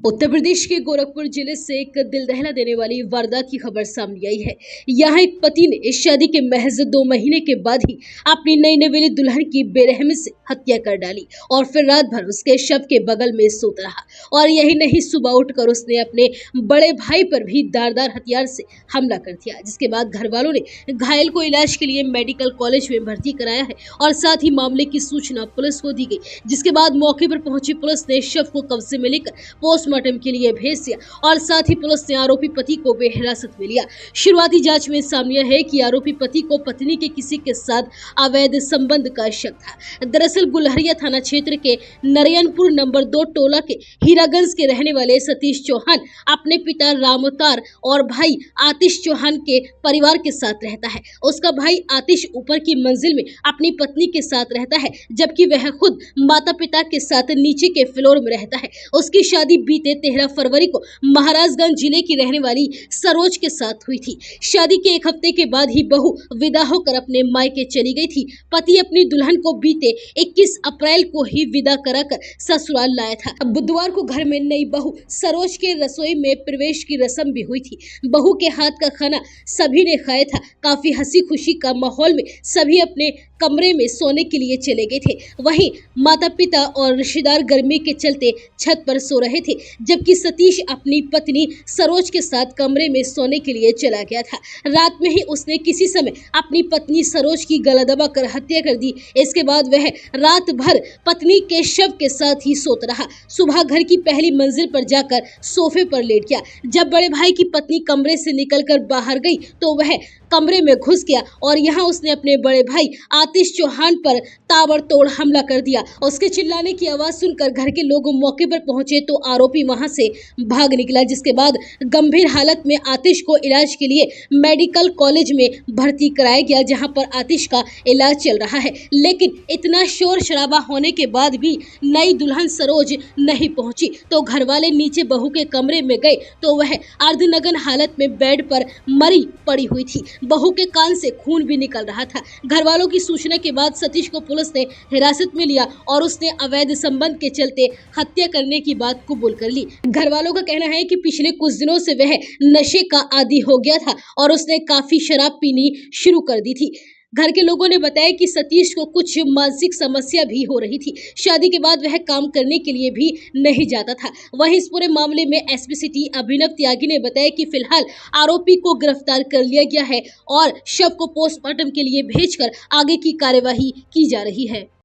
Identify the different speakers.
Speaker 1: उत्तर प्रदेश के गोरखपुर जिले से एक दिल दहला देने वाली वारदात की खबर सामने आई है। यहाँ एक पति ने इस शादी के महज 2 महीने के बाद ही अपनी नई नवेली दुल्हन की बेरहमी से हत्या कर डाली और फिर रात भर उसके शव के बगल में सोता रहा। और यही नहीं, सुबह उठकर उसने अपने बड़े भाई पर भी धारदार हथियार से हमला कर दिया, जिसके बाद घर वालों ने घायल को इलाज के लिए मेडिकल कॉलेज में भर्ती कराया है और साथ ही मामले की सूचना पुलिस को दी गई, जिसके बाद मौके पर पहुंची पुलिस ने शव को कब्जे में लेकर पोस्टमार्टम के लिए भेज दिया और साथ ही पुलिस ने आरोपी पति को भी हिरासत में लिया। शुरुआती जांच में सामने है कि आरोपी पति को पत्नी के किसी के साथ अवैध संबंध का शक था। दरअसल गुलहरिया थाना क्षेत्र के नरयनपुर नंबर 2 टोला के हीरागंज के रहने वाले सतीश चौहान अपने पिता रामतार और भाई आतिश चौहान के परिवार के साथ रहता है। उसका भाई आतिश ऊपर की मंजिल में अपनी पत्नी के साथ रहता है, जबकि वह खुद माता पिता के साथ नीचे के फ्लोर में रहता है। उसकी शादी बीते 13 फरवरी को महाराजगंज जिले की रहने वाली सरोज के साथ हुई थी। शादी के एक हफ्ते के बाद ही बहू विदा होकर अपने मायके चली गई थी। पति अपनी दुल्हन को बीते 21 अप्रैल को ही विदा कराकर ससुराल लाया था। बुधवार को घर में नई बहू सरोज के रसोई में प्रवेश की रस्म भी हुई थी। बहू के हाथ का खाना सभी ने खाया था। काफी हंसी खुशी का माहौल में सभी अपने कमरे में सोने के लिए चले गए थे। वहीं माता पिता और रिश्तेदार गर्मी के चलते छत पर सो रहे थे, जबकि सतीश अपनी पत्नी सरोज के साथ कमरे में सोने के लिए चला गया था। रात में ही उसने किसी समय अपनी पत्नी सरोज की गला दबाकर हत्या कर दी। इसके बाद वह रात भर पत्नी के शव के साथ ही सोता रहा। सुबह घर की पहली मंजिल पर जाकर सोफे पर लेट गया। जब बड़े भाई की पत्नी कमरे से निकलकर बाहर गई तो वह कमरे में घुस गया और यहाँ उसने अपने बड़े भाई आतिश चौहान पर ताबड़तोड़ हमला कर दिया। उसके चिल्लाने की आवाज सुनकर घर के लोग मौके पर पहुंचे तो आरोपी वहां से भाग निकला, जिसके बाद गंभीर हालत में आतिश को इलाज के लिए मेडिकल कॉलेज में भर्ती कराया गया, जहां पर आतिश का इलाज चल रहा है। लेकिन इतना शोर शराबा होने के बाद भी नई दुल्हन सरोज नहीं पहुंची तो घर वाले नीचे बहू के कमरे में गए तो वह अर्धनग्न हालत में बेड पर मरी पड़ी हुई थी। बहू के कान से खून भी निकल रहा था। घर वालों की सूचना के बाद सतीश को पुलिस ने हिरासत में लिया और उसने अवैध संबंध के चलते हत्या करने की बात कबूल कर ली। घर वालों का कहना है कि पिछले कुछ दिनों से वह नशे का आदी हो गया था और उसने काफी शराब पीनी शुरू कर दी थी। घर के लोगों ने बताया कि सतीश को कुछ मानसिक समस्या भी हो रही थी। शादी के बाद वह काम करने के लिए भी नहीं जाता था। वहीं इस पूरे मामले में एसपी सिटी अभिनव त्यागी ने बताया कि फिलहाल आरोपी को गिरफ्तार कर लिया गया है और शव को पोस्टमार्टम के लिए भेजकर आगे की कार्यवाही की जा रही है।